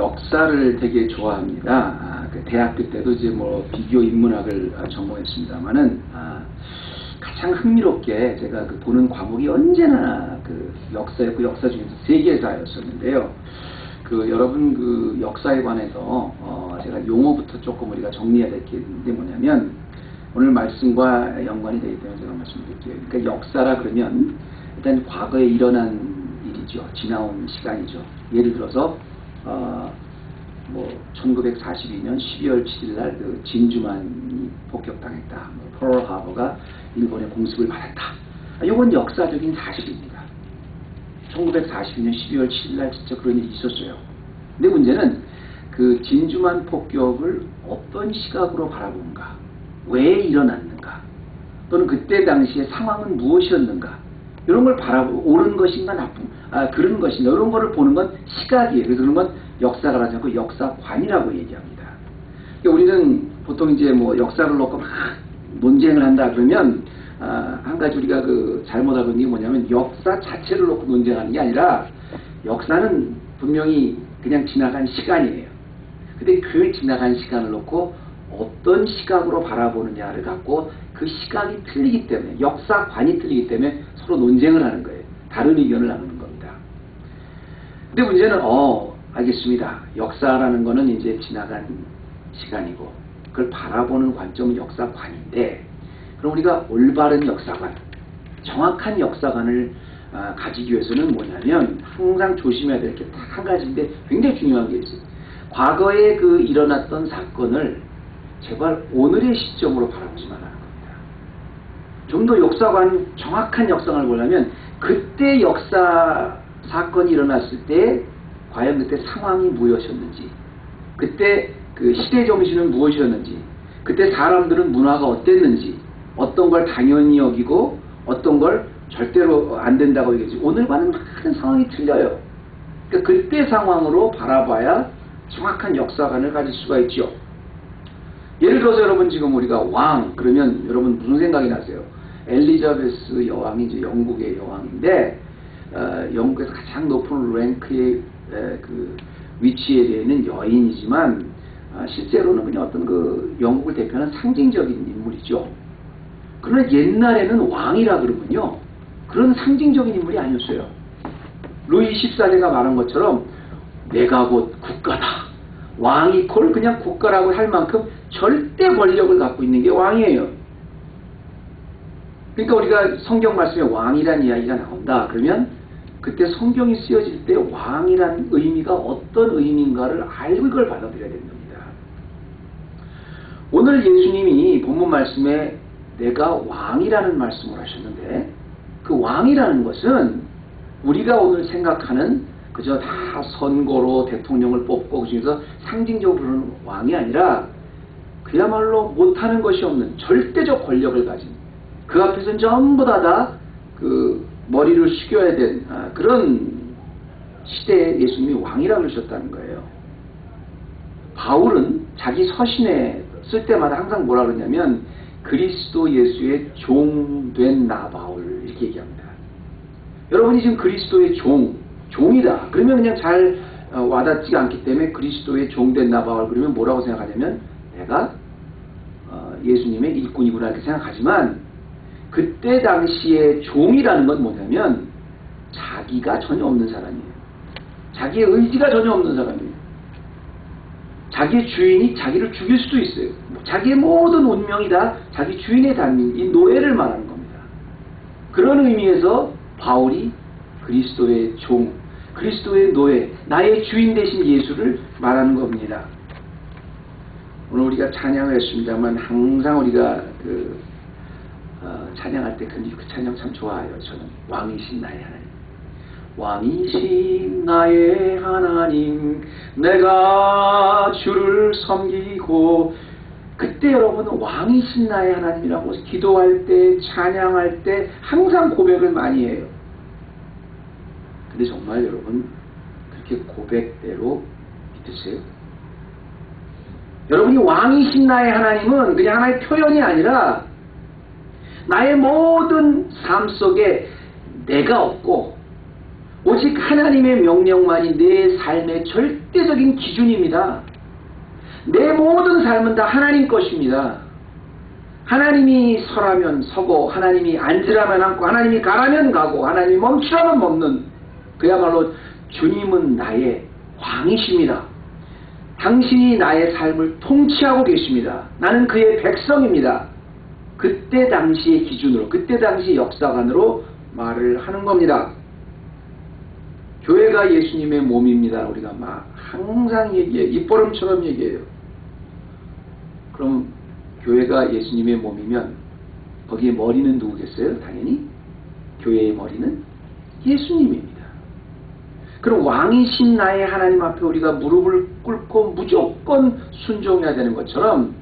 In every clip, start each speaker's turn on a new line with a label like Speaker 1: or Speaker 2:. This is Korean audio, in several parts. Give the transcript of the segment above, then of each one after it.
Speaker 1: 역사를 되게 좋아합니다. 그 대학교 때도 이제 뭐 비교 인문학을 전공했습니다만은 가장 흥미롭게 제가 그 보는 과목이 언제나 그 역사였고 역사 중에서 세계사였었는데요. 그 여러분 그 역사에 관해서 제가 용어부터 조금 우리가 정리해야 될 게 있는데 뭐냐면 오늘 말씀과 연관이 되기 때문에 제가 말씀드릴게요. 그러니까 역사라 그러면 일단 과거에 일어난 일이죠. 지나온 시간이죠. 예를 들어서 뭐 1942년 12월 7일 날 그 진주만이 폭격당했다. 뭐 펄하버가 일본의 공습을 받았다. 이건 역사적인 사실입니다. 1942년 12월 7일 날 진짜 그런 일이 있었어요. 근데 문제는 그 진주만 폭격을 어떤 시각으로 바라보는가, 왜 일어났는가, 또는 그때 당시의 상황은 무엇이었는가, 이런 걸 바라보고 옳은 것인가 그런 것인가 이런 거를 보는 건 시각이에요. 그래서 그런 건 역사가 하지 않고 역사관이라고 얘기합니다. 그러니까 우리는 보통 이제 뭐 역사를 놓고 막 논쟁을 한다 그러면 한 가지 우리가 그 잘못 알고 있는 게 뭐냐면 역사 자체를 놓고 논쟁하는 게 아니라 역사는 분명히 그냥 지나간 시간이에요. 근데 그 지나간 시간을 놓고 어떤 시각으로 바라보느냐를 갖고 그 시각이 틀리기 때문에 역사관이 틀리기 때문에 서로 논쟁을 하는 거예요. 다른 의견을 나누는 겁니다. 근데 문제는 알겠습니다. 역사라는 거는 이제 지나간 시간이고 그걸 바라보는 관점은 역사관인데 그럼 우리가 올바른 역사관, 정확한 역사관을 가지기 위해서는 뭐냐면 항상 조심해야 될 게 딱 한 가지인데 굉장히 중요한 게 있어요. 과거에 그 일어났던 사건을 제발 오늘의 시점으로 바라보지 말라는 겁니다. 좀 더 역사관, 정확한 역사관을 보려면 그때 역사 사건이 일어났을 때 과연 그때 상황이 무엇이었는지, 그때 그 시대 정신은 무엇이었는지, 그때 사람들은 문화가 어땠는지, 어떤 걸 당연히 여기고 어떤 걸 절대로 안 된다고 얘기하지. 오늘과는 많은 상황이 틀려요. 그러니까 그때 상황으로 바라봐야 정확한 역사관을 가질 수가 있죠. 예를 들어서 여러분 지금 우리가 왕 그러면 여러분 무슨 생각이 나세요? 엘리자베스 여왕이 이제 영국의 여왕인데 영국에서 가장 높은 랭크의 그 위치에 되어 있는 여인이지만 실제로는 그냥 어떤 그 영국을 대표하는 상징적인 인물이죠. 그러나 옛날에는 왕이라 그러면요 그런 상징적인 인물이 아니었어요. 루이 14세가 말한 것처럼 내가 곧 국가다. 왕이 콜 그냥 국가라고 할 만큼 절대 권력을 갖고 있는 게 왕이에요. 그러니까 우리가 성경 말씀에 왕이란 이야기가 나온다. 그러면 그때 성경이 쓰여질 때 왕이란 의미가 어떤 의미인가를 알고 이걸 받아들여야 되는 겁니다. 오늘 예수님이 본문 말씀에 내가 왕이라는 말씀을 하셨는데 그 왕이라는 것은 우리가 오늘 생각하는 그저 다 선거로 대통령을 뽑고 그 중에서 상징적으로 부르는 왕이 아니라 그야말로 못하는 것이 없는 절대적 권력을 가진 그 앞에서는 전부 다 그 머리를 숙여야 된 그런 시대에 예수님이 왕이라고 그러셨다는 거예요. 바울은 자기 서신에 쓸 때마다 항상 뭐라 그러냐면 그리스도 예수의 종된 나 바울 이렇게 얘기합니다. 여러분이 지금 그리스도의 종이다. 그러면 그냥 잘 와닿지 않기 때문에 그리스도의 종된 나 바울 그러면 뭐라고 생각하냐면 내가 예수님의 일꾼이구나 이렇게 생각하지만 그때 당시에 종이라는 건 뭐냐면 자기가 전혀 없는 사람이에요. 자기의 의지가 전혀 없는 사람이에요. 자기의 주인이 자기를 죽일 수도 있어요. 자기의 모든 운명이 다 자기 주인에 달린 이 노예를 말하는 겁니다. 그런 의미에서 바울이 그리스도의 종, 그리스도의 노예, 나의 주인 되신 예수를 말하는 겁니다. 오늘 우리가 찬양을 했습니다만 항상 우리가 찬양할 때 그 찬양 참 좋아요. 저는 왕이신 나의 하나님, 왕이신 나의 하나님, 내가 주를 섬기고 그때 여러분은 왕이신 나의 하나님이라고 기도할 때 찬양할 때 항상 고백을 많이 해요. 근데 정말 여러분 그렇게 고백대로 믿으세요? 여러분이 왕이신 나의 하나님은 그냥 하나의 표현이 아니라 나의 모든 삶 속에 내가 없고 오직 하나님의 명령만이 내 삶의 절대적인 기준입니다. 내 모든 삶은 다 하나님 것입니다. 하나님이 서라면 서고, 하나님이 앉으라면 앉고, 하나님이 가라면 가고, 하나님이 멈추라면 멈는, 그야말로 주님은 나의 왕이십니다. 당신이 나의 삶을 통치하고 계십니다. 나는 그의 백성입니다. 그때 당시의 기준으로, 그때 당시 역사관으로 말을 하는 겁니다. 교회가 예수님의 몸입니다. 우리가 막 항상 얘기해요. 입버릇처럼 얘기해요. 그럼 교회가 예수님의 몸이면 거기에 머리는 누구겠어요? 당연히 교회의 머리는 예수님입니다. 그럼 왕이신 나의 하나님 앞에 우리가 무릎을 꿇고 무조건 순종해야 되는 것처럼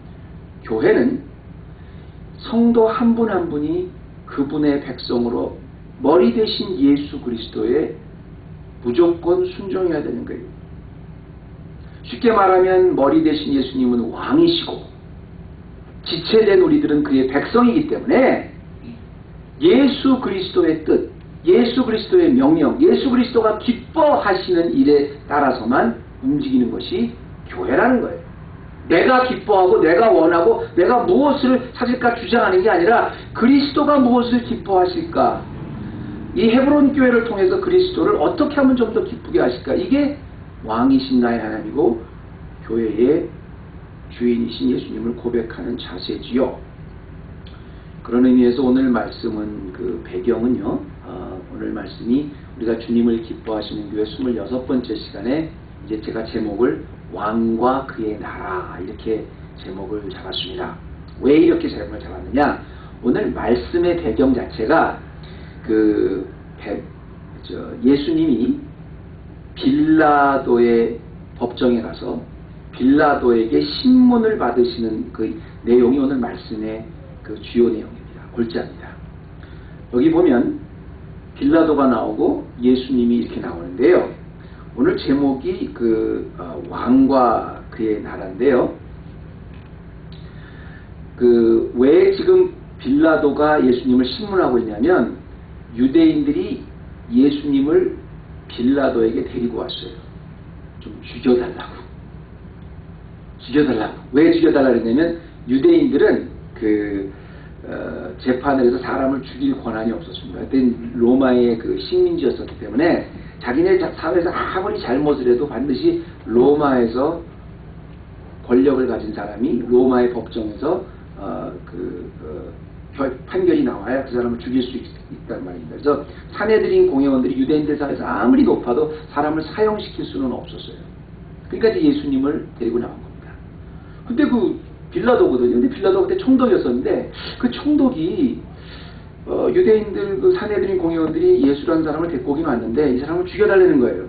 Speaker 1: 교회는 성도 한 분 한 분이 그분의 백성으로 머리 대신 예수 그리스도에 무조건 순종해야 되는 거예요. 쉽게 말하면 머리 대신 예수님은 왕이시고 지체된 우리들은 그의 백성이기 때문에 예수 그리스도의 뜻, 예수 그리스도의 명령, 예수 그리스도가 기뻐하시는 일에 따라서만 움직이는 것이 교회라는 거예요. 내가 기뻐하고 내가 원하고 내가 무엇을 찾을까 주장하는 게 아니라 그리스도가 무엇을 기뻐하실까, 이 헤브론 교회를 통해서 그리스도를 어떻게 하면 좀 더 기쁘게 하실까, 이게 왕이신 나의 하나님이고 교회의 주인이신 예수님을 고백하는 자세지요. 그런 의미에서 오늘 말씀은 그 배경은요, 오늘 말씀이 우리가 주님을 기뻐하시는 교회 26번째 시간에 이제 제가 제목을 왕과 그의 나라 이렇게 제목을 잡았습니다. 왜 이렇게 제목을 잡았느냐? 오늘 말씀의 배경 자체가 예수님이 빌라도의 법정에 가서 빌라도에게 신문을 받으시는 그 내용이 오늘 말씀의 그 주요 내용입니다. 골자입니다. 여기 보면 빌라도가 나오고 예수님이 이렇게 나오는데요. 오늘 제목이 왕과 그의 나라인데요. 왜 지금 빌라도가 예수님을 신문하고 있냐면 유대인들이 예수님을 빌라도에게 데리고 왔어요. 좀 죽여달라고. 왜 죽여달라고 했냐면 유대인들은 재판을 해서 사람을 죽일 권한이 없었습니다. 그때 로마의 식민지였었기 때문에 자기네 사회에서 아무리 잘못을 해도 반드시 로마에서 권력을 가진 사람이 로마의 법정에서 판결이 나와야 그 사람을 죽일 수 있단 말입니다. 그래서 사내들인 공회원들이 유대인들 사회에서 아무리 높아도 사람을 사형시킬 수는 없었어요. 그러니까 이제 예수님을 데리고 나온 겁니다. 근데 빌라도거든요. 근데 빌라도가 그때 총독이었었는데 그 총독이 유대인들 사내들인 공회원들이 예수라는 사람을 데리고 오긴 왔는데 이 사람을 죽여달라는 거예요.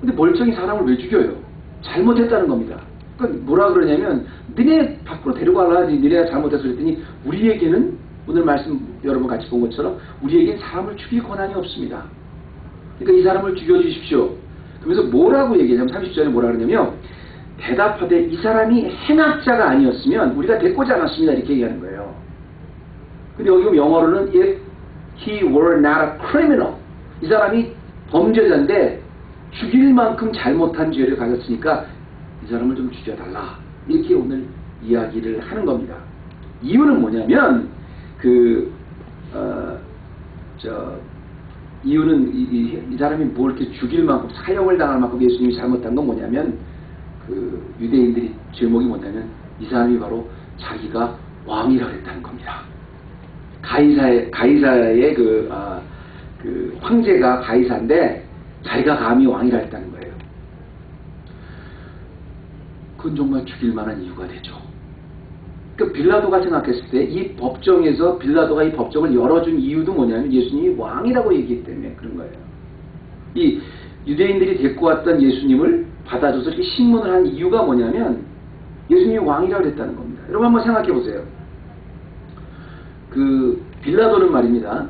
Speaker 1: 근데 멀쩡히 사람을 왜 죽여요? 잘못했다는 겁니다. 그러니까 뭐라 그러냐면 너네 밖으로 데려가라. 너네가 잘못해서 그랬더니 우리에게는 오늘 말씀 여러분 같이 본 것처럼 우리에겐 사람을 죽일 권한이 없습니다. 그러니까 이 사람을 죽여주십시오. 그래서 뭐라고 얘기하냐면 30절에 뭐라 그러냐면 대답하되 이 사람이 행악자가 아니었으면 우리가 데리고지 않았습니다. 이렇게 얘기하는 거예요. 근데 여기 보면 영어로는 if he were not a criminal, 이 사람이 범죄자인데 죽일 만큼 잘못한 죄를 가졌으니까 이 사람을 좀 죽여달라. 이렇게 오늘 이야기를 하는 겁니다. 이유는 뭐냐면 이유는 이 사람이 뭘 이렇게 죽일 만큼 사형을 당할 만큼 예수님이 잘못한 건 뭐냐면 유대인들이 제목이 뭐냐면 이 사람이 바로 자기가 왕이라고 했다는 겁니다. 가이사의 황제가 가이사인데 자기가 감히 왕이라 했다는 거예요. 그건 정말 죽일 만한 이유가 되죠. 그러니까 빌라도가 생각했을 때 이 법정에서 빌라도가 이 법정을 열어준 이유도 뭐냐면 예수님이 왕이라고 얘기했기 때문에 그런 거예요. 이 유대인들이 데리고 왔던 예수님을 받아줘서 이렇게 신문을 한 이유가 뭐냐면 예수님이 왕이라고 했다는 겁니다. 여러분 한번 생각해 보세요. 빌라도는 말입니다.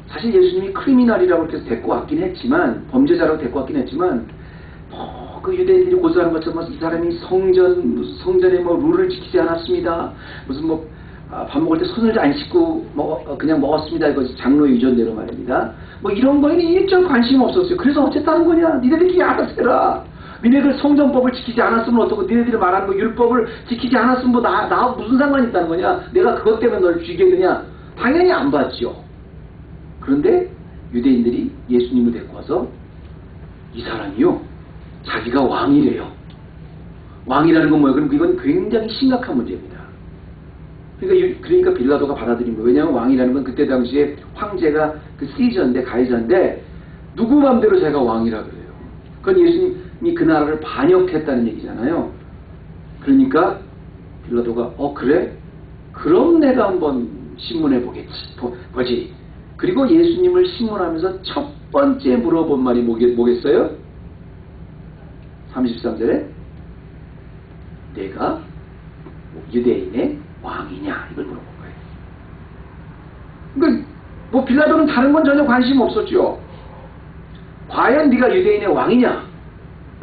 Speaker 1: 사실 예수님이 크리미널이라고 이렇게 데리고 왔긴 했지만, 범죄자라고 데리고 왔긴 했지만, 그 유대인들이 고소하는 것처럼 이 사람이 성전에 룰을 지키지 않았습니다. 무슨 밥 먹을 때 손을 안 씻고 그냥 먹었습니다. 이것이 장로의 유전대로 말입니다. 뭐 이런 거에는 일절 관심 없었어요. 그래서 어쨌다는 거냐? 니네들끼리 알아서 해라. 니네들 성전법을 지키지 않았으면 어떻고, 니네들이 말하는 거 율법을 지키지 않았으면 뭐 나 무슨 상관이 있다는 거냐? 내가 그것 때문에 널 죽이겠느냐? 당연히 안 받죠. 그런데 유대인들이 예수님을 데리고 와서 이 사람이요, 자기가 왕이래요. 왕이라는 건 뭐예요? 그럼 이건 굉장히 심각한 문제입니다. 그러니까 빌라도가 받아들인 거예요. 왜냐하면 왕이라는 건 그때 당시에 황제가 그 시저인데, 가해자인데 누구 맘대로 제가 왕이라 그래요. 그건 예수님이 그 나라를 반역했다는 얘기잖아요. 그러니까 빌라도가 그래? 그럼 내가 한번 신문해 보지. 그리고 예수님을 신문하면서 첫 번째 물어본 말이 뭐겠어요? 33절에 내가 유대인의 왕이냐, 이걸 물어본 거예요. 그러니까 뭐 빌라도는 다른 건 전혀 관심 없었죠. 과연 네가 유대인의 왕이냐?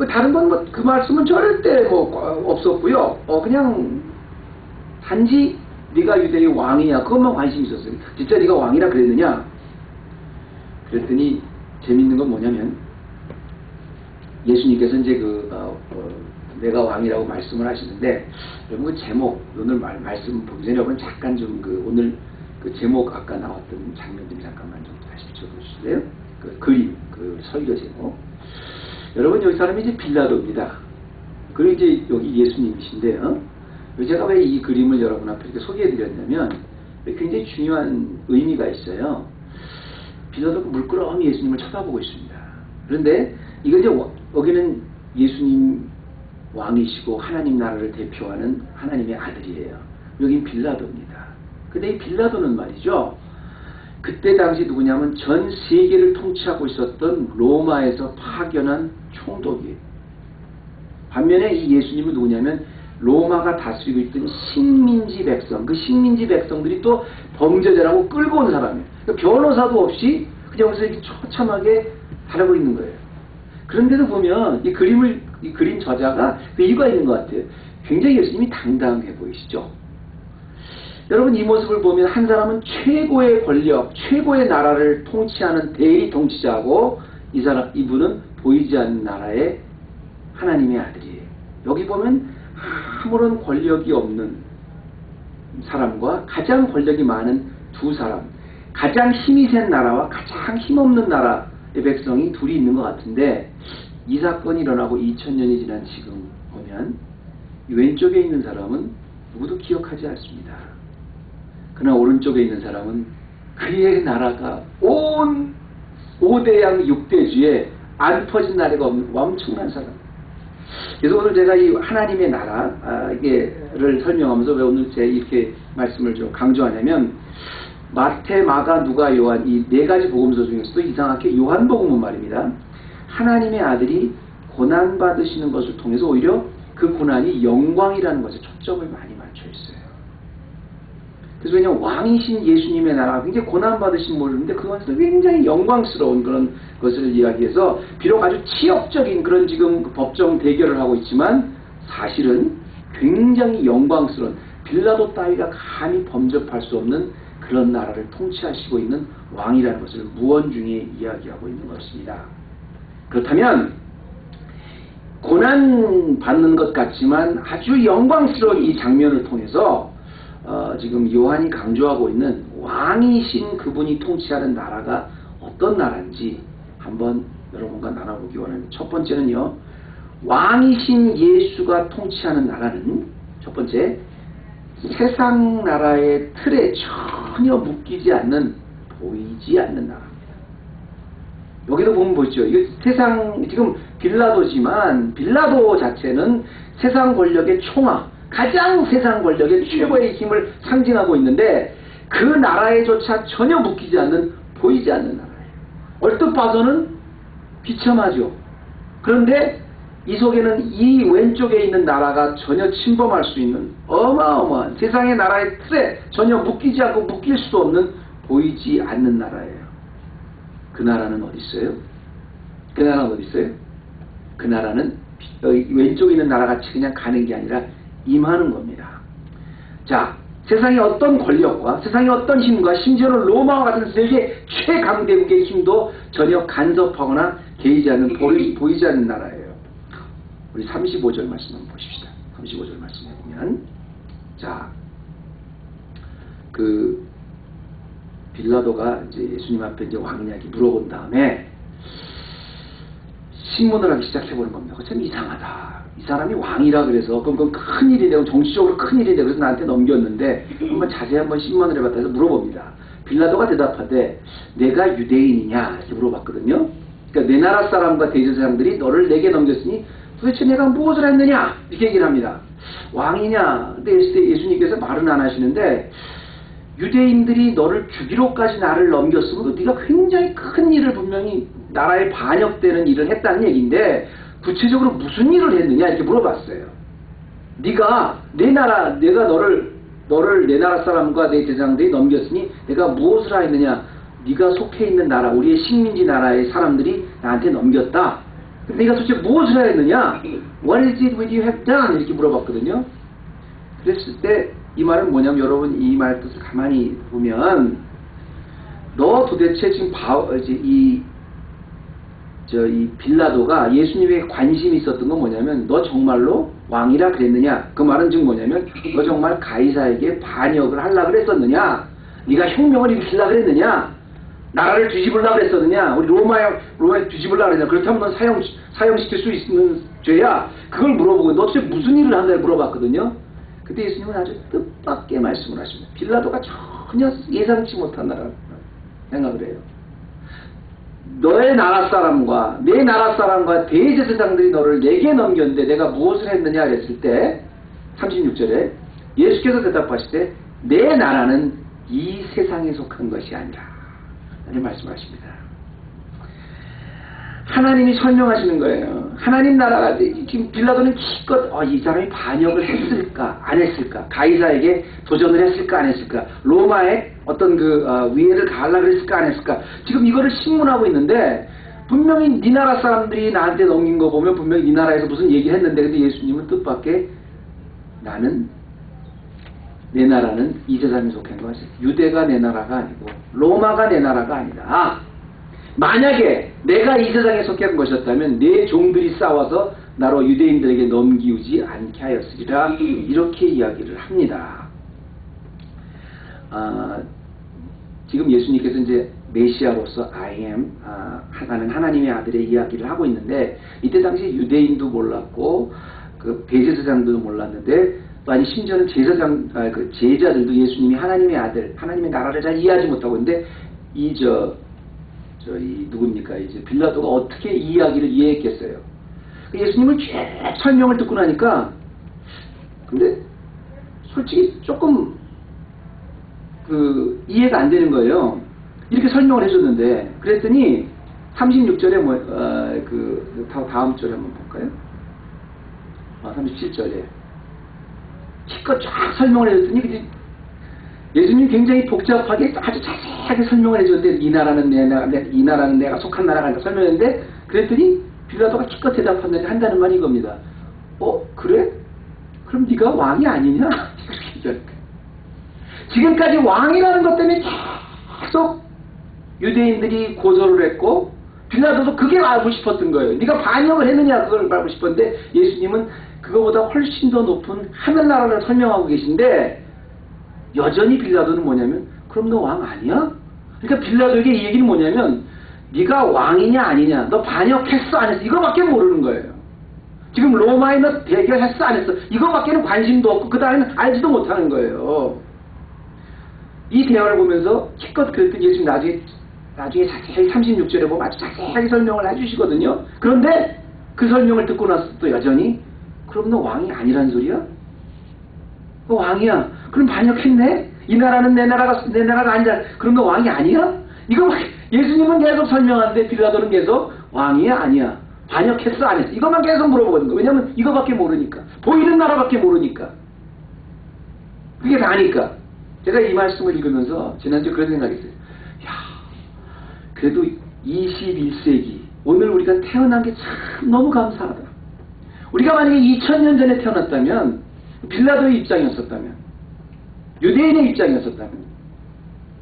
Speaker 1: 다른 건 뭐 그 말씀은 절대 뭐 없었고요. 그냥 단지 네가 유대인의 왕이냐, 그것만 관심이 있었어요. 진짜 네가 왕이라 그랬느냐? 그랬더니 재밌는 건 뭐냐면 예수님께서 이제 내가 왕이라고 말씀을 하시는데, 여러분 그 제목, 오늘 말씀 보기 전에 여러분 잠깐 좀 오늘 그 제목 아까 나왔던 장면 좀 잠깐만 좀 다시 비춰보실래요? 그 그림, 그 설교 제목. 여러분 여기 사람이 이제 빌라도입니다. 그리고 이제 여기 예수님이신데요. 제가 왜 이 그림을 여러분 앞에 이렇게 소개해드렸냐면 굉장히 중요한 의미가 있어요. 빌라도가 물끄러미 예수님을 쳐다보고 있습니다. 그런데 이거 이제 여기는 예수님 왕이시고 하나님 나라를 대표하는 하나님의 아들이에요. 여긴 빌라도입니다. 근데 이 빌라도는 말이죠, 그때 당시 누구냐면 전 세계를 통치하고 있었던 로마에서 파견한 총독이에요. 반면에 이 예수님은 누구냐면 로마가 다스리고 있던 식민지 백성, 그 식민지 백성들이 또 범죄자라고 끌고 온 사람이에요. 그러니까 변호사도 없이 그냥 여기서 이렇게 처참하게 다루고 있는 거예요. 그런데도 보면 이 그림 저자가 그 이유가 있는 것 같아요. 굉장히 예수님이 당당해 보이시죠? 여러분 이 모습을 보면 한 사람은 최고의 권력, 최고의 나라를 통치하는 대리 통치자고, 이분은 보이지 않는 나라의 하나님의 아들이에요. 여기 보면 아무런 권력이 없는 사람과 가장 권력이 많은 두 사람, 가장 힘이 센 나라와 가장 힘없는 나라의 백성이 둘이 있는 것 같은데, 이 사건이 일어나고 2000년이 지난 지금 보면 왼쪽에 있는 사람은 누구도 기억하지 않습니다. 그러나 오른쪽에 있는 사람은 그의 나라가 온 5대양 6대주에 안 퍼진 나라가 없는 엄청난 사람. 그래서 오늘 제가 이 하나님의 나라를 설명하면서 왜 오늘 제가 이렇게 말씀을 좀 강조하냐면, 마태, 마가, 누가, 요한 이 네 가지 복음서 중에서도 이상하게 요한복음은 말입니다, 하나님의 아들이 고난받으시는 것을 통해서 오히려 그 고난이 영광이라는 것에 초점을 많이 맞춰 있어요. 그래서 그냥 왕이신 예수님의 나라가 굉장히 고난받으신 모습인데 그것은 굉장히 영광스러운 그런 것을 이야기해서, 비록 아주 치욕적인 그런 지금 법정 대결을 하고 있지만 사실은 굉장히 영광스러운, 빌라도 따위가 감히 범접할 수 없는 그런 나라를 통치하시고 있는 왕이라는 것을 무언중에 이야기하고 있는 것입니다. 그렇다면 고난 받는 것 같지만 아주 영광스러운 이 장면을 통해서 지금 요한이 강조하고 있는 왕이신 그분이 통치하는 나라가 어떤 나라인지 한번 여러분과 나눠보기 원합니다. 첫 번째는요, 왕이신 예수가 통치하는 나라는 첫 번째, 세상 나라의 틀에 전혀 묶이지 않는, 보이지 않는 나라입니다. 여기도 보면 보시죠. 이거 지금 빌라도지만 빌라도 자체는 세상 권력의 총화, 가장 세상 권력의 최고의 힘을 상징하고 있는데 그 나라에조차 전혀 묶이지 않는, 보이지 않는 나라예요. 얼뜻 봐서는 비참하죠. 그런데 이 속에는 이 왼쪽에 있는 나라가 전혀 침범할 수 있는 어마어마한 세상의 나라의 틀에 전혀 묶이지 않고 묶일 수도 없는, 보이지 않는 나라예요. 그 나라는 어디 있어요? 그 나라는 어디 있어요? 그 나라는 왼쪽에 있는 나라같이 그냥 가는 게 아니라 임하는 겁니다. 자, 세상의 어떤 권력과 세상의 어떤 힘과 심지어는 로마와 같은 세계 최강대국의 힘도 전혀 간섭하거나 개의지 않는 보이지 않는 나라예요. 우리 35절 말씀 한번 보십시다. 35절 말씀해 보면, 자, 그 빌라도가 이제 예수님 앞에 이제 왕이냐 이렇게 물어본 다음에 신문을 하기 시작해보는 겁니다. 참 이상하다. 이 사람이 왕이라 그래서 그건 큰일이 되고 정치적으로 큰일이 되고 그래서 나한테 넘겼는데 한번 자세히 한번 신문을 해봤다 해서 물어봅니다. 빌라도가 대답하되 내가 유대인이냐 이렇게 물어봤거든요. 그러니까 내 나라 사람과 대제사장들이 너를 내게 넘겼으니 도대체 내가 무엇을 했느냐 이렇게 얘기를 합니다. 왕이냐. 근데 예수님께서 말은 안 하시는데 유대인들이 너를 죽이러까지 나를 넘겼으면 네가 굉장히 큰 일을 분명히 나라에 반역되는 일을 했다는 얘기인데 구체적으로 무슨 일을 했느냐 이렇게 물어봤어요. 네가 내가 너를 내 나라 사람과 내 제사장들이 넘겼으니 내가 무엇을 하였느냐. 네가 속해 있는 나라 우리의 식민지 나라의 사람들이 나한테 넘겼다. 근데 네가 도대체 무엇을 하였느냐. What is it what you have done? 이렇게 물어봤거든요. 그랬을 때 이 말은 뭐냐면 여러분 이 말 뜻을 가만히 보면 너 도대체 지금 이 빌라도가 예수님에게 관심이 있었던 건 뭐냐면 너 정말로 왕이라 그랬느냐. 그 말은 지금 뭐냐면 너 정말 가이사에게 반역을 하려고 그랬었느냐. 네가 혁명을 일으키려고 그랬느냐. 나라를 뒤집으려고 그랬었느냐. 우리 로마에 뒤집으려고 그랬느냐. 그렇다면 넌 사형시킬 수 있는 죄야. 그걸 물어보고 너 도대체 무슨 일을 한다고 물어봤거든요. 그때 예수님은 아주 뜻밖의 말씀을 하십니다. 빌라도가 전혀 예상치 못한 생각을 해요. 너의 나라 사람과 내 나라 사람과 대제사장들이 너를 내게 넘겼는데 내가 무엇을 했느냐 그랬을 때 36절에 예수께서 대답하시되 내 나라는 이 세상에 속한 것이 아니라 이렇게 말씀하십니다. 하나님이 설명하시는 거예요. 하나님 나라가 지금 빌라도는 기껏 이 사람이 반역을 했을까 안 했을까, 가이사에게 도전을 했을까 안 했을까, 로마에 어떤 위해를 가하려고 했을까 안 했을까, 지금 이거를 신문하고 있는데 분명히 네 나라 사람들이 나한테 넘긴 거 보면 분명히 네 나라에서 무슨 얘기를 했는데 근데 예수님은 뜻밖의 내 나라는 이 세상에 속한 것이 유대가 내 나라가 아니고 로마가 내 나라가 아니다. 만약에 내가 이 세상에 속한 것이었다면 내 종들이 싸워서 나로 유대인들에게 넘기우지 않게 하였으리라. 이렇게 이야기를 합니다. 지금 예수님께서 이제 메시아로서 I am 하는 하나님의 아들의 이야기를 하고 있는데 이때 당시 유대인도 몰랐고 그 대제사장도 몰랐는데 아니 심지어는 제자들도 예수님이 하나님의 아들, 하나님의 나라를 잘 이해하지 못하고 있는데 누굽니까? 이제 빌라도가 어떻게 이 이야기를 이해했겠어요? 예수님을 쭉 설명을 듣고 나니까 근데 솔직히 조금 이해가 안 되는 거예요. 이렇게 설명을 해줬는데 그랬더니 36절에 다음 절에 한번 볼까요? 37절에 기껏 쫙 설명을 해줬더니 예수님이 굉장히 복잡하게 아주 자세하게 설명을 해줬는데 이 나라는 내가 속한 나라가 아니라 설명했는데 그랬더니 빌라도가 기껏 대답하는데 한다는 말이 이겁니다. 그래? 그럼 네가 왕이 아니냐? 지금까지 왕이라는 것 때문에 계속 유대인들이 고소를 했고 빌라도도 그게 알고 싶었던 거예요. 네가 반역을 했느냐 그걸 알고 싶었는데 예수님은 그거보다 훨씬 더 높은 하늘나라를 설명하고 계신데 여전히 빌라도는 뭐냐면 그럼 너 왕 아니야? 그러니까 빌라도에게 이 얘기는 뭐냐면 네가 왕이냐 아니냐, 너 반역했어 안 했어, 이거밖에 모르는 거예요. 지금 로마에 너 대결했어 안 했어, 이거밖에는 관심도 없고 그 다음에는 알지도 못하는 거예요. 이 대화를 보면서 기껏 그랬더니 예수님 나중에 자세히 36절에 보면 아주 자세하게 설명을 해주시거든요. 그런데 그 설명을 듣고 나서 또 여전히 그럼 너 왕이 아니란 소리야? 너 왕이야. 그럼 반역했네? 이 나라는 내 나라가 아니라 그럼 너 왕이 아니야? 이거 예수님은 계속 설명하는데 빌라도는 계속 왕이야 아니야, 반역했어 안 했어, 이것만 계속 물어보는 거예요. 왜냐면 이거밖에 모르니까, 보이는 나라밖에 모르니까, 그게 다니까. 제가 이 말씀을 읽으면서 지난주에 그런 생각이 있어요. 그래도 21세기 오늘 우리가 태어난 게 참 너무 감사하다. 우리가 만약에 2000년 전에 태어났다면 빌라도의 입장이었었다면 유대인의 입장이었었다면,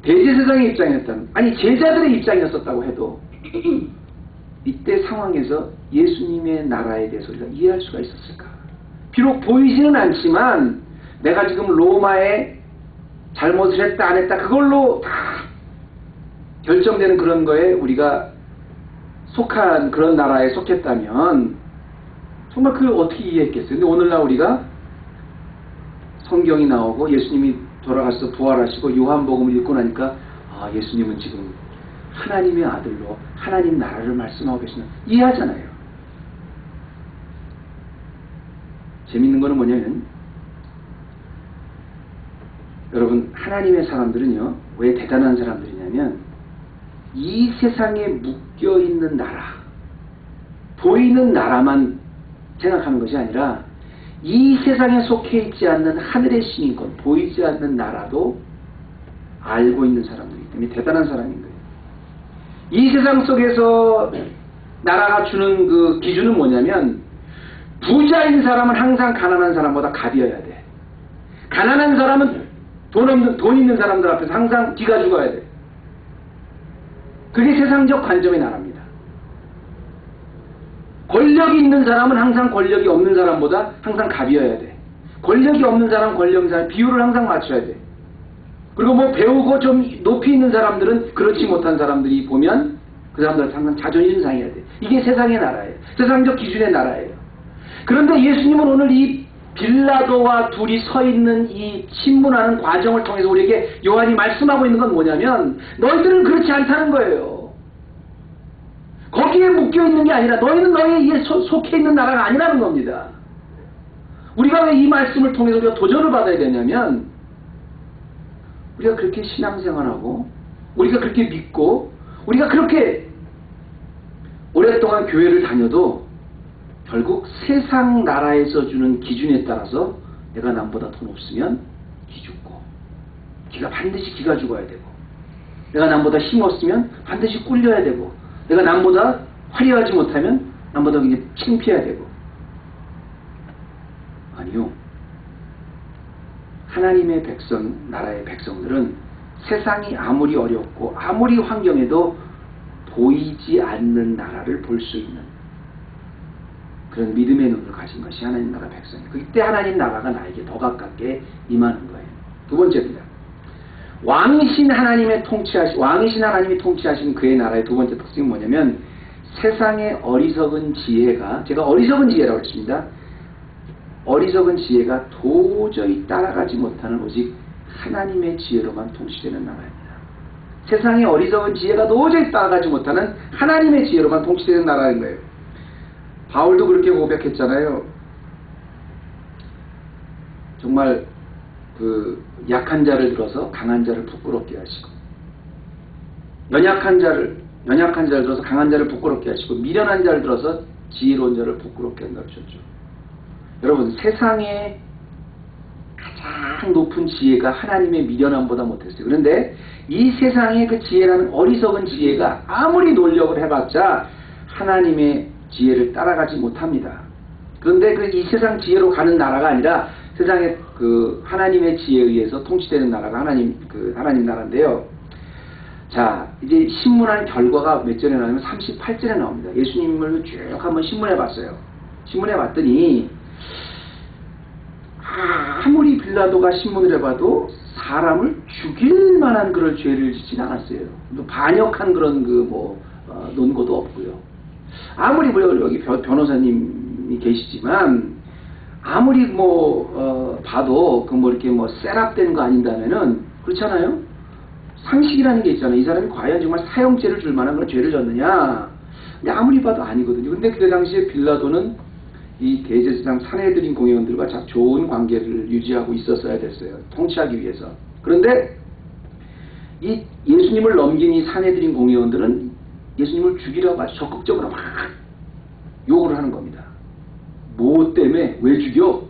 Speaker 1: 대제사장의 입장이었다면, 아니 제자들의 입장이었었다고 해도 이때 상황에서 예수님의 나라에 대해서 우리가 이해할 수가 있었을까? 비록 보이지는 않지만 내가 지금 로마에 잘못을 했다 안 했다 그걸로 다 결정되는 그런 거에 우리가 속한 그런 나라에 속했다면 정말 그걸 어떻게 이해했겠어요? 근데 오늘날 우리가 성경이 나오고 예수님이 돌아가서 부활하시고 요한복음을 읽고 나니까 아, 예수님은 지금 하나님의 아들로 하나님 나라를 말씀하고 계시나 이해하잖아요. 재밌는 거는 뭐냐면 여러분, 하나님의 사람들은요 왜 대단한 사람들이냐면 이 세상에 묶여있는 나라, 보이는 나라만 생각하는 것이 아니라 이 세상에 속해 있지 않는 하늘의 신인권, 보이지 않는 나라도 알고 있는 사람들이기 때문에 대단한 사람인 거예요. 이 세상 속에서 나라가 주는 그 기준은 뭐냐면 부자인 사람은 항상 가난한 사람보다 갑이어야 돼. 가난한 사람은 돈 있는 사람들 앞에서 항상 기가 죽어야 돼. 그게 세상적 관점의 나라입니다. 권력이 있는 사람은 항상 권력이 없는 사람보다 항상 갑이어야 돼. 권력이 없는 사람, 권력 있는 사람 비율을 항상 맞춰야 돼. 그리고 뭐 배우고 좀 높이 있는 사람들은 그렇지 못한 사람들이 보면 그 사람들한테 항상 자존심 상해야 돼. 이게 세상의 나라예요. 세상적 기준의 나라예요. 그런데 예수님은 오늘 이 빌라도와 둘이 서 있는 이 신문하는 과정을 통해서 우리에게 요한이 말씀하고 있는 건 뭐냐면 너희들은 그렇지 않다는 거예요. 거기에 묶여있는 게 아니라 너희는 너희에 속해 있는 나라가 아니라는 겁니다. 우리가 왜 이 말씀을 통해서 우리가 도전을 받아야 되냐면 우리가 그렇게 신앙생활하고 우리가 그렇게 믿고 우리가 그렇게 오랫동안 교회를 다녀도 결국 세상 나라에서 주는 기준에 따라서 내가 남보다 돈 없으면 기죽고 반드시 기가 죽어야 되고 내가 남보다 힘 없으면 반드시 꿀려야 되고 내가 남보다 화려하지 못하면 남보다 그냥 창피해야 되고 아니요. 하나님의 백성, 나라의 백성들은 세상이 아무리 어렵고 아무리 환경에도 보이지 않는 나라를 볼 수 있는 그런 믿음의 눈을 가진 것이 하나님 나라 백성이에요. 그때 하나님 나라가 나에게 더 가깝게 임하는 거예요. 두 번째입니다. 왕이신 하나님이 통치하신 그의 나라의 두 번째 특징은 뭐냐면 세상의 어리석은 지혜가, 제가 어리석은 지혜라고 했습니다. 어리석은 지혜가 도저히 따라가지 못하는 오직 하나님의 지혜로만 통치되는 나라입니다. 세상의 어리석은 지혜가 도저히 따라가지 못하는 하나님의 지혜로만 통치되는 나라인 거예요. 바울도 그렇게 고백했잖아요. 정말 그 약한 자를 들어서 강한 자를 부끄럽게 하시고 연약한 자를 들어서 강한 자를 부끄럽게 하시고 미련한 자를 들어서 지혜로운 자를 부끄럽게 한다고 하셨죠. 여러분, 세상에 가장 높은 지혜가 하나님의 미련함보다 못했어요. 그런데 이 세상의 그 지혜라는 어리석은 지혜가 아무리 노력을 해봤자 하나님의 지혜를 따라가지 못합니다. 그런데 그 이 세상 지혜로 가는 나라가 아니라 세상의 그 하나님의 지혜에 의해서 통치되는 나라가 하나님 나라인데요. 자, 이제 신문한 결과가 몇 절에 나오냐면 38절에 나옵니다. 예수님을 쭉 한번 신문해 봤어요. 신문해 봤더니 아무리 빌라도가 신문을 해봐도 사람을 죽일 만한 그런 죄를 짓진 않았어요. 또 반역한 그런 논거도 없고요. 아무리 여기 변호사님이 계시지만 아무리 봐도 이렇게 셋업된 거 아닌다면은 그렇잖아요. 상식이라는 게 있잖아요. 이 사람이 과연 정말 사형죄를 줄 만한 그런 죄를 졌느냐? 근데 아무리 봐도 아니거든요. 근데 그때 당시에 빌라도는 이 대제사장 산헤드린 공회원들과 참 좋은 관계를 유지하고 있었어야 됐어요. 통치하기 위해서. 그런데 이 예수님을 넘긴 이 산헤드린 공회원들은 예수님을 죽이라고 아주 적극적으로 막 욕을 하는 겁니다. 뭐 때문에? 왜 죽여?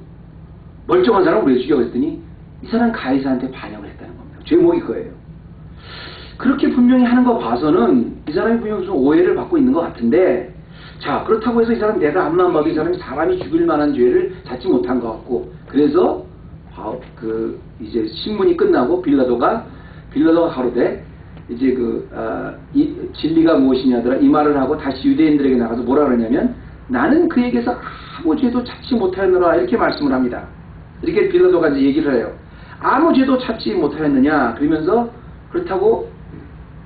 Speaker 1: 멀쩡한 사람을 왜 죽여? 그랬더니 이 사람 가이사한테 반역을 했다는 겁니다. 죄목이 그거예요. 그렇게 분명히 하는 거 봐서는 이 사람이 분명히 무슨 오해를 받고 있는 것 같은데, 자, 그렇다고 해서 이 사람 내가 앞만 봐도 이 사람이 사람이 죽일 만한 죄를 잡지 못한 것 같고, 그래서 이제 신문이 끝나고 빌라도가 가로되 이제 진리가 무엇이냐더라 이 말을 하고 다시 유대인들에게 나가서 뭐라 그러냐면 나는 그에게서 아무 죄도 찾지 못하였노라 이렇게 말씀을 합니다. 이렇게 빌라도가 이제 얘기를 해요. 아무 죄도 찾지 못하였느냐 그러면서 그렇다고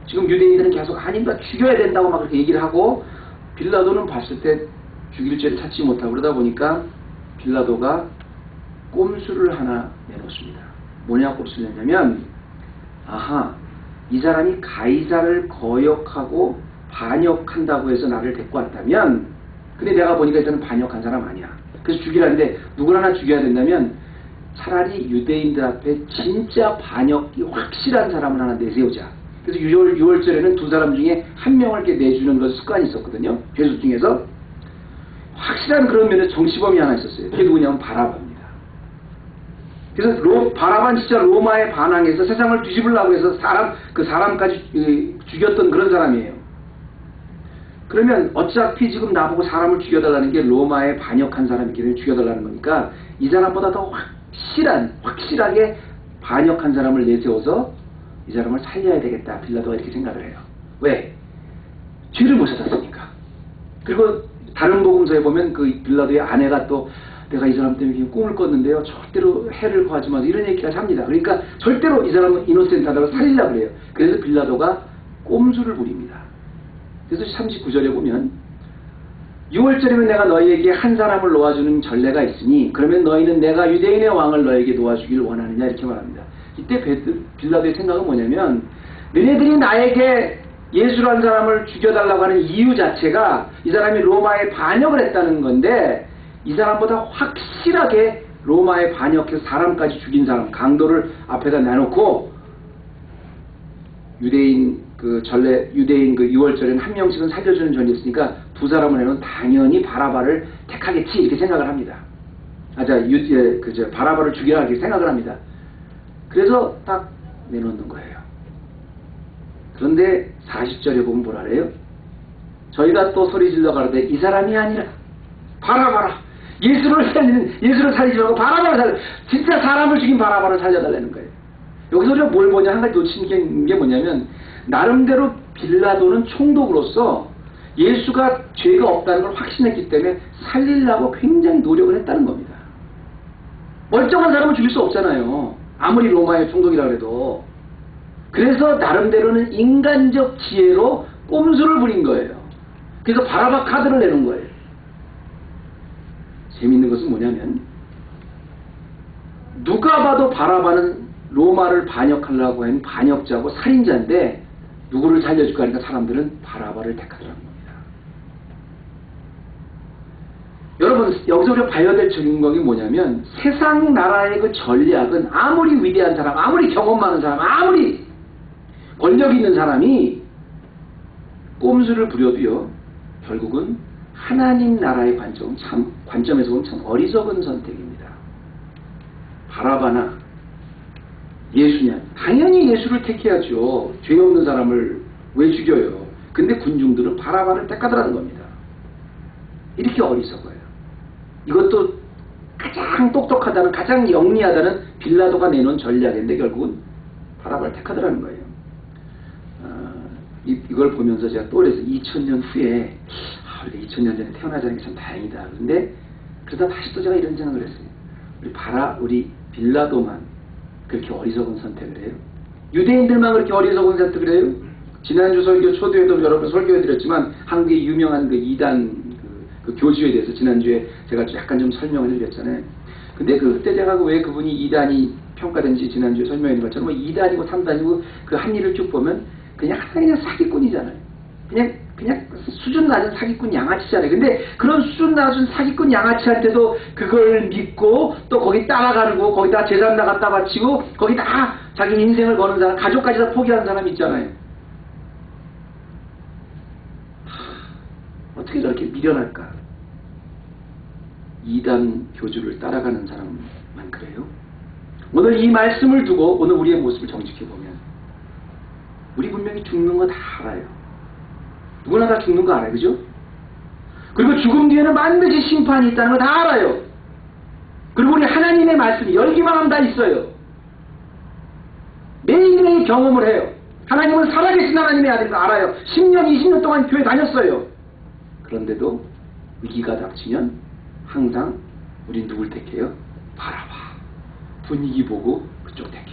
Speaker 1: 지금 유대인들은 계속 아닙니다 죽여야 된다고 막 그렇게 얘기를 하고 빌라도는 봤을 때 죽일 죄를 찾지 못하고 그러다 보니까 빌라도가 꼼수를 하나 내놓습니다. 뭐냐 꼼수를 내냐면 아하 이 사람이 가이사를 거역하고 반역한다고 해서 나를 데리고 왔다면 근데 내가 보니까 일단은 반역한 사람 아니야. 그래서 죽이라는데 누굴 하나 죽여야 된다면 차라리 유대인들 앞에 진짜 반역이 확실한 사람을 하나 내세우자. 그래서 6월절에는 두 사람 중에 한 명을 이렇게 내주는 그 습관이 있었거든요. 죄수 중에서 확실한 그런 면에 정치범이 하나 있었어요. 그게 누구냐면 바라바입니다. 그래서 바라바는 진짜 로마에 반항해서 세상을 뒤집으려고 해서 사람까지 죽였던 그런 사람이에요. 그러면 어차피 지금 나보고 사람을 죽여달라는 게 로마에 반역한 사람이기 때문에 죽여달라는 거니까 이 사람보다 더 확실하게 반역한 사람을 내세워서 이 사람을 살려야 되겠다. 빌라도가 이렇게 생각을 해요. 왜? 죄를 못 찾았으니까. 그리고 다른 복음서에 보면 그 빌라도의 아내가 또 내가 이 사람 때문에 꿈을 꿨는데요. 절대로 해를 구하지 마세요. 이런 얘기까지 합니다. 그러니까 절대로 이 사람은 이노센트하다고 살리려고 그래요. 그래서 빌라도가 꼼수를 부립니다. 그래서 39절에 보면 6월절이면 내가 너희에게 한 사람을 놓아주는 전례가 있으니 그러면 너희는 내가 유대인의 왕을 너에게 놓아주길 원하느냐 이렇게 말합니다. 이때 빌라도의 생각은 뭐냐면 너희들이 나에게 예수라는 사람을 죽여달라고 하는 이유 자체가 이 사람이 로마에 반역을 했다는 건데 이 사람보다 확실하게 로마에 반역해서 사람까지 죽인 사람 강도를 앞에다 내놓고 유대인 그 6월절에는 한 명씩은 살려주는 전이 있으니까 두 사람을 해놓은 당연히 바라바를 택하겠지 이렇게 생각을 합니다. 바라바를 죽이라 이렇게 생각을 합니다. 그래서 딱 내놓는 거예요. 그런데 40절에 보면 뭐라 그래요? 저희가 또 소리 질러 가로되 이 사람이 아니라 바라바라 예수를 살리지 말고 바라바를 살려 진짜 사람을 죽인 바라바를 살려달라는 거예요. 여기서 우리가 뭘 보냐 한 가지 놓치는 게 뭐냐면 나름대로 빌라도는 총독으로서 예수가 죄가 없다는 걸 확신했기 때문에 살리려고 굉장히 노력을 했다는 겁니다. 멀쩡한 사람을 죽일 수 없잖아요. 아무리 로마의 총독이라 해도. 그래서 나름대로는 인간적 지혜로 꼼수를 부린 거예요. 그래서 바라바 카드를 내는 거예요. 재밌는 것은 뭐냐면 누가 봐도 바라바는 로마를 반역하려고 한 반역자고 살인자인데 누구를 살려줄까 하니까 사람들은 바라바를 택하더라는 겁니다. 여러분 여기서 우리가 봐야 될 적용이 뭐냐면 세상 나라의 그 전략은 아무리 위대한 사람, 아무리 경험 많은 사람, 아무리 권력 있는 사람이 꼼수를 부려도요 결국은 하나님 나라의 관점에서 보면 참 어리석은 선택입니다. 바라바나 예수냐? 당연히 예수를 택해야죠. 죄 없는 사람을 왜 죽여요? 근데 군중들은 바라바를 택하더라는 겁니다. 이렇게 어리석어요. 이것도 가장 똑똑하다는 가장 영리하다는 빌라도가 내놓은 전략인데 결국은 바라바를 택하더라는 거예요. 이걸 보면서 제가 또 그래서 2000년 후에 우리가 2000년 전에 태어나자는 게 참 다행이다. 근데 그러다 다시 또 제가 이런 생각을 했어요. 우리 빌라도만 그렇게 어리석은 선택을 해요? 유대인들만 그렇게 어리석은 선택을 해요? 지난주 설교 초대에도 여러분 설교해드렸지만 한국의 유명한 그 이단 그 교주에 대해서 지난주에 제가 약간 좀 설명을 해드렸잖아요. 근데 그때 제가 왜 그분이 이단이 평가된지 지난주에 설명해드린 것처럼 뭐 2단이고 3단이고 그 한 일을 쭉 보면 그냥 사기꾼이잖아요. 그냥 수준 낮은 사기꾼 양아치잖아요. 근데 그런 수준 낮은 사기꾼 양아치한테도 그걸 믿고 또 거기 따라가고 거기다 재산 다 갖다 바치고 거기다 자기 인생을 거는 사람, 가족까지 다 포기하는 사람 있잖아요. 어떻게 저렇게 미련할까? 이단 교주를 따라가는 사람만 그래요? 오늘 이 말씀을 두고 오늘 우리의 모습을 정직해보면 우리 분명히 죽는 거 다 알아요. 누구나 다 죽는 거 알아요. 그죠? 그리고 죽음 뒤에는 반드시 심판이 있다는 거 다 알아요. 그리고 우리 하나님의 말씀이 열기만 하면 다 있어요. 매일매일 경험을 해요. 하나님은 살아계신 하나님의 아들인 거 알아요. 10년, 20년 동안 교회 다녔어요. 그런데도 위기가 닥치면 항상 우린 누굴 택해요? 바라봐. 분위기 보고 그쪽 택해.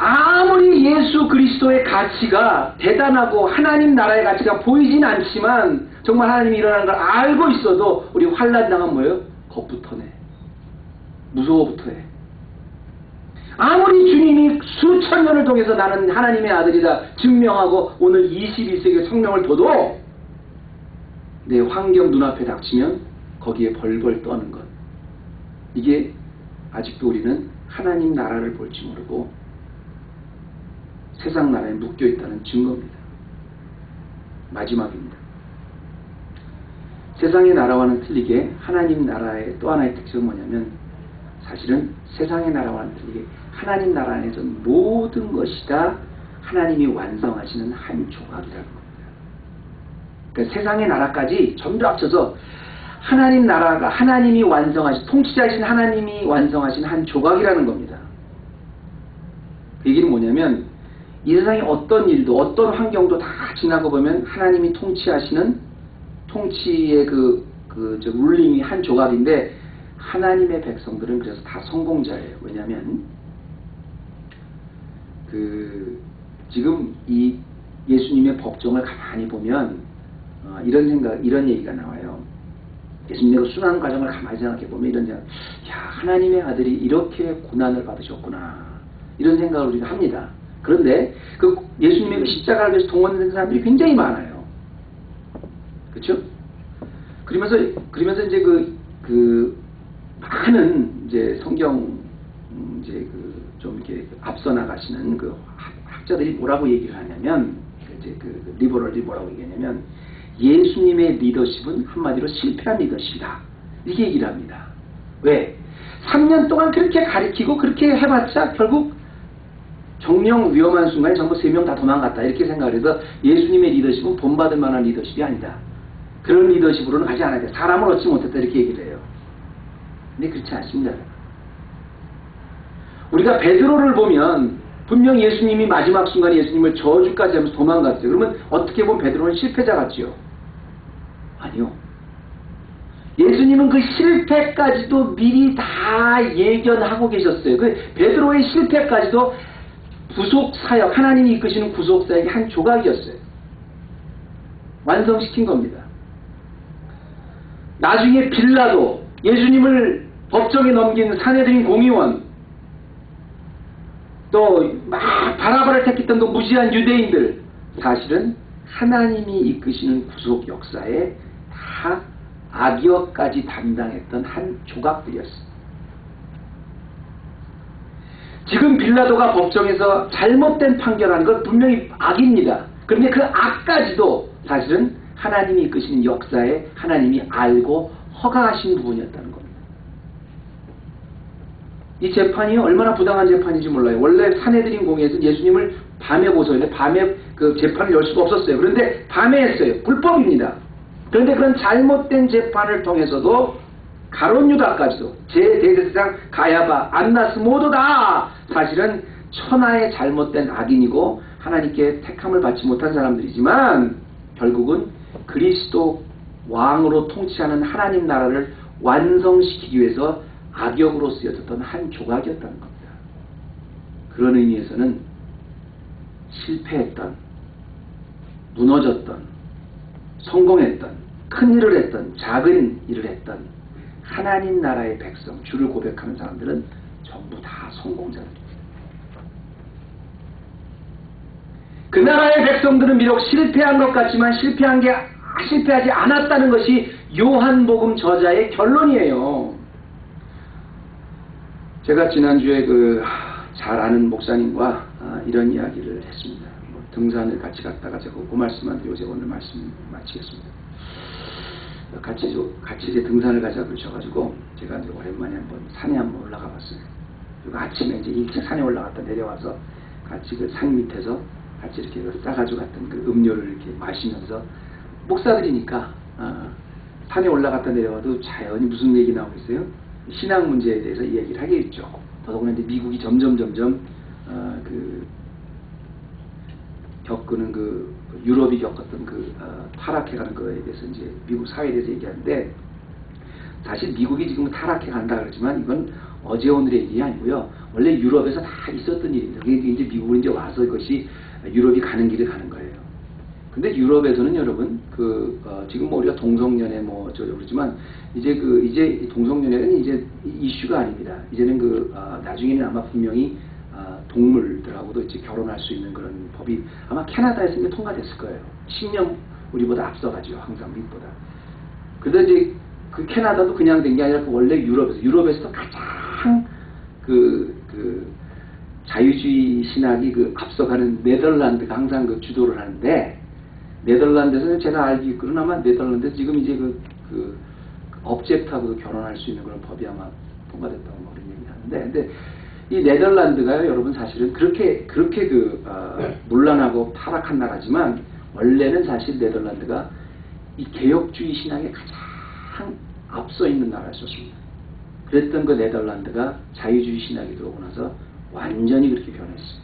Speaker 1: 아무리 예수 그리스도의 가치가 대단하고 하나님 나라의 가치가 보이진 않지만 정말 하나님이 일어나는 걸 알고 있어도 우리 환난 당하면 뭐예요? 겁부터 내. 무서워부터 해. 아무리 주님이 수천 년을 통해서 나는 하나님의 아들이다 증명하고 오늘 21세기 성령을 둬도 내 환경 눈앞에 닥치면 거기에 벌벌 떠는 것. 이게 아직도 우리는 하나님 나라를 볼지 모르고 세상 나라에 묶여있다는 증거입니다. 마지막입니다. 세상의 나라와는 틀리게 하나님 나라의 또 하나의 특징은 뭐냐면 사실은 세상의 나라와는 틀리게 하나님 나라 안에서 모든 것이 다 하나님이 완성하시는 한 조각이라는 겁니다. 그러니까 세상의 나라까지 전부 합쳐서 하나님 나라가 하나님이 완성하신 통치자이신 하나님이 완성하신 한 조각이라는 겁니다. 그 얘기는 뭐냐면 이 세상의 어떤 일도 어떤 환경도 다 지나고 보면 하나님이 통치하시는 통치의 룰링이 한 조각인데 하나님의 백성들은 그래서 다 성공자예요. 왜냐하면 지금 이 예수님의 법정을 가만히 보면 이런 얘기가 나와요. 예수님의 그 순환 과정을 가만히 생각해 보면 이런 생각, 하나님의 아들이 이렇게 고난을 받으셨구나 이런 생각을 우리가 합니다. 그런데 그 예수님의 그 십자가를 위해서 동원된 사람들이 굉장히 많아요. 그렇죠? 그러면서 이제 많은 이제 성경 좀 이렇게 앞서 나가시는 그 학자들이 뭐라고 얘기를 하냐면 이제 리버럴이 뭐라고 얘기하냐면 예수님의 리더십은 한마디로 실패한 리더십이다 이렇게 얘기를 합니다. 왜? 3년 동안 그렇게 가리키고 그렇게 해봤자 결국 정령 위험한 순간에 전부 3명 다 도망갔다 이렇게 생각을 해서 예수님의 리더십은 본받을 만한 리더십이 아니다. 그런 리더십으로는 가지 않아야 돼. 사람을 얻지 못했다 이렇게 얘기를 해요. 근데 그렇지 않습니다. 우리가 베드로를 보면 분명 예수님이 마지막 순간에 예수님을 저주까지 하면서 도망갔어요. 그러면 어떻게 보면 베드로는 실패자 같지요? 아니요. 예수님은 그 실패까지도 미리 다 예견하고 계셨어요. 그 베드로의 실패까지도 구속사역, 하나님이 이끄시는 구속사역의 한 조각이었어요. 완성시킨 겁니다. 나중에 빌라도, 예수님을 법정에 넘긴 산헤드린 공의원, 또 막 바라바를 택했던 그 무지한 유대인들, 사실은 하나님이 이끄시는 구속 역사에 다 악역까지 담당했던 한 조각들이었어요. 지금 빌라도가 법정에서 잘못된 판결하는 건 분명히 악입니다. 그런데 그 악까지도 사실은 하나님이 이끄시는 역사에 하나님이 알고 허가하신 부분이었다는 겁니다. 이 재판이 얼마나 부당한 재판인지 몰라요. 원래 산헤드린 공회에서 예수님을 밤에 고소했는데 밤에 그 재판을 열 수가 없었어요. 그런데 밤에 했어요. 불법입니다. 그런데 그런 잘못된 재판을 통해서도 가룟 유다까지도 제 대제사장 가야바, 안나스 모두 다 사실은 천하의 잘못된 악인이고 하나님께 택함을 받지 못한 사람들이지만 결국은 그리스도 왕으로 통치하는 하나님 나라를 완성시키기 위해서 악역으로 쓰여졌던 한 조각이었다는 겁니다. 그런 의미에서는 실패했던, 무너졌던, 성공했던, 큰 일을 했던, 작은 일을 했던 하나님 나라의 백성, 주를 고백하는 사람들은 전부 다 성공자들입니다. 그 나라의 백성들은 비록 실패한 것 같지만 실패하지 않았다는 것이 요한복음 저자의 결론이에요. 제가 지난주에 잘 아는 목사님과 이런 이야기를 했습니다. 등산을 같이 갔다가 제가 그 말씀만 드리고 제가 오늘 말씀 마치겠습니다. 같이 이제 등산을 가자고 그러셔가지고 제가 이제 오랜만에 산에 한번 올라가 봤어요. 그리고 아침에 이제 일찍 산에 올라갔다 내려와서 같이 그 산 밑에서 같이 이렇게 싸가지고 갔던 그 음료를 이렇게 마시면서 목사들이니까 산에 올라갔다 내려와도 자연히 무슨 얘기 나오겠어요? 신앙 문제에 대해서 이야기를 하겠죠. 더더구나 이제 미국이 점점 겪는 유럽이 겪었던 타락해가는 거에 대해서 이제 미국 사회에 대해서 얘기하는데, 사실 미국이 지금 타락해 간다 그러지만 이건 어제 오늘의 일이 아니고요. 원래 유럽에서 다 있었던 일입니다. 그게 이제 미국은 이제 와서 이것이 유럽이 가는 길을 가는 거예요. 근데 유럽에서는 여러분 지금 우리가 동성연애 그러지만 이제 동성연애는 이제 이슈가 아닙니다. 이제는 나중에는 아마 분명히 동물들하고도 이제 결혼할 수 있는 그런 법이 아마 캐나다에서 이제 통과됐을 거예요. 10년 우리보다 앞서가죠. 항상 미국보다. 그런데 이제 캐나다도 그냥 된 게 아니라 원래 유럽에서도 가장 자유주의 신학이 앞서가는 네덜란드가 항상 주도를 하는데, 네덜란드에서는 제가 알기로는 아마 네덜란드에서 지금 이제 업젝트하고도 결혼할 수 있는 그런 법이 아마 통과됐다고 그런 얘기를 하는데, 근데 이 네덜란드가요, 여러분 사실은 그렇게 문란하고 타락한 나라지만 원래는 사실 네덜란드가 이 개혁주의 신앙에 가장 앞서 있는 나라였었습니다. 그랬던 네덜란드가 자유주의 신학이 들어오고 나서 완전히 그렇게 변했어요.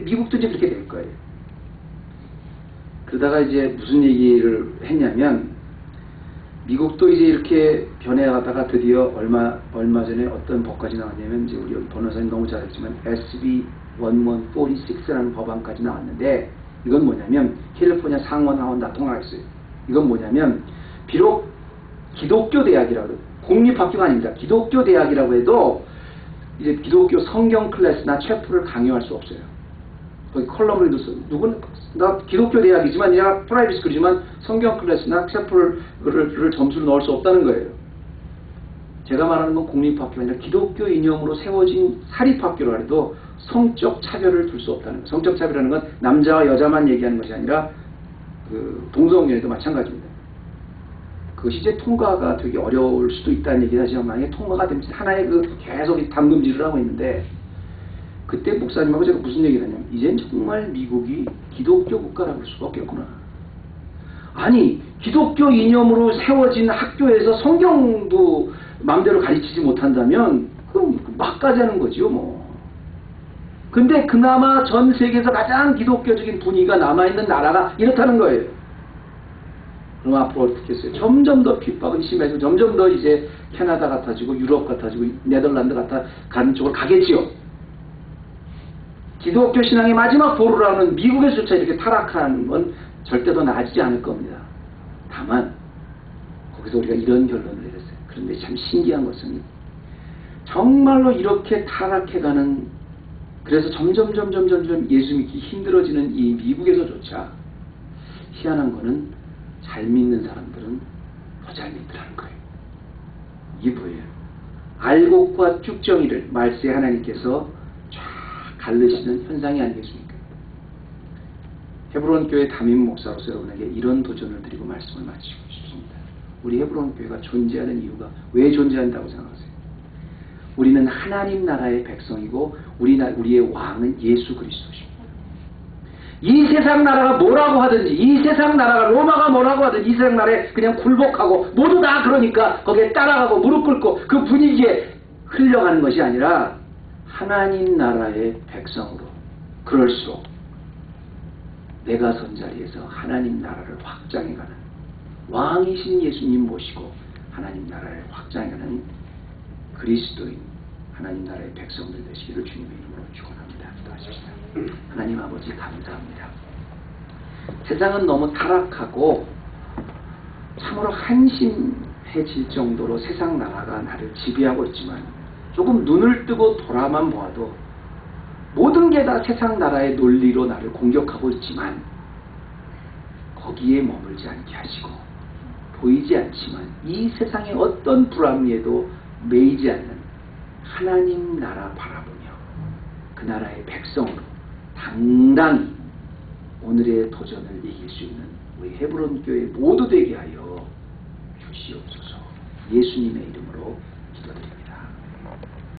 Speaker 1: 미국도 이제 그렇게 될 거예요. 그러다가 이제 무슨 얘기를 했냐면, 미국도 이제 이렇게 변해가다가 드디어 얼마 전에 어떤 법까지 나왔냐면, 이제 우리 변호사님 너무 잘했지만 SB 1146라는 법안까지 나왔는데, 이건 뭐냐면 캘리포니아 상원 하원 다 통과했어요. 이건 뭐냐면, 비록 기독교 대학이라고, 공립학교가 아닙니다. 기독교 대학이라고 해도 이제 기독교 성경 클래스나 체프를 강요할 수 없어요. 거기 컬럼을 뒀어. 나 기독교 대학이지만, 내가 프라이빗 스쿨이지만 성경 클래스나 체프를 점수를 넣을 수 없다는 거예요. 제가 말하는 건 공립학교가 아니라 기독교 이념으로 세워진 사립학교라 해도 성적 차별을 둘 수 없다는 거예요. 성적 차별이라는 건 남자와 여자만 얘기하는 것이 아니라 동성연애도 마찬가지입니다. 그것이 이제 통과가 되게 어려울 수도 있다는 얘기를 하지만, 만약에 통과가 되면 하나의 계속 담금질을 하고 있는데, 그때 목사님하고 제가 무슨 얘기를 하냐면, 이젠 정말 미국이 기독교 국가라고 할 수가 없겠구나. 아니, 기독교 이념으로 세워진 학교에서 성경도 마음대로 가르치지 못한다면 그럼 막가자는 거지요 뭐. 근데 그나마 전 세계에서 가장 기독교적인 분위기가 남아있는 나라가 이렇다는 거예요. 그럼 앞으로 어떻게 했어요? 점점 더 핍박은 심해서 점점 더 이제 캐나다 같아지고 유럽 같아지고 네덜란드 같아 가는 쪽으로 가겠지요. 기독교 신앙의 마지막 보루라는 미국에서조차 이렇게 타락한 건 절대 더 나아지지 않을 겁니다. 다만 거기서 우리가 이런 결론을 내렸어요. 그런데 참 신기한 것은 정말로 이렇게 타락해가는, 그래서 점점 예수 믿기 힘들어지는 이 미국에서조차 희한한 거는 잘 믿는 사람들은 더 잘 믿더라는 거예요. 이게 뭐예요? 알곡과 쭉정이를 말세에 하나님께서 쫙 갈르시는 현상이 아니겠습니까? 헤브론 교회 담임 목사로서 여러분에게 이런 도전을 드리고 말씀을 마치고 싶습니다. 우리 헤브론 교회가 존재하는 이유가 왜 존재한다고 생각하세요? 우리는 하나님 나라의 백성이고 우리의 왕은 예수 그리스도십니다. 이 세상 나라가 뭐라고 하든지, 이 세상 나라가 로마가 뭐라고 하든지, 이 세상 나라에 그냥 굴복하고 모두 다 그러니까 거기에 따라가고 무릎 꿇고 그 분위기에 흘러가는 것이 아니라 하나님 나라의 백성으로, 그럴수록 내가 선 자리에서 하나님 나라를 확장해가는 왕이신 예수님 모시고 하나님 나라를 확장해가는 그리스도인 하나님 나라의 백성들 되시기를 주님의 이름으로 축원합니다. 기도하십시다. 하나님 아버지 감사합니다. 세상은 너무 타락하고 참으로 한심해질 정도로 세상 나라가 나를 지배하고 있지만, 조금 눈을 뜨고 돌아만 보아도 모든 게 다 세상 나라의 논리로 나를 공격하고 있지만, 거기에 머물지 않게 하시고 보이지 않지만 이 세상의 어떤 불합리에도 매이지 않는 하나님 나라 바라보며 그 나라의 백성으로 당당히 오늘의 도전을 이길 수 있는 우리 헤브론 교회 모두 되게 하여 주시옵소서. 예수님의 이름으로 기도드립니다.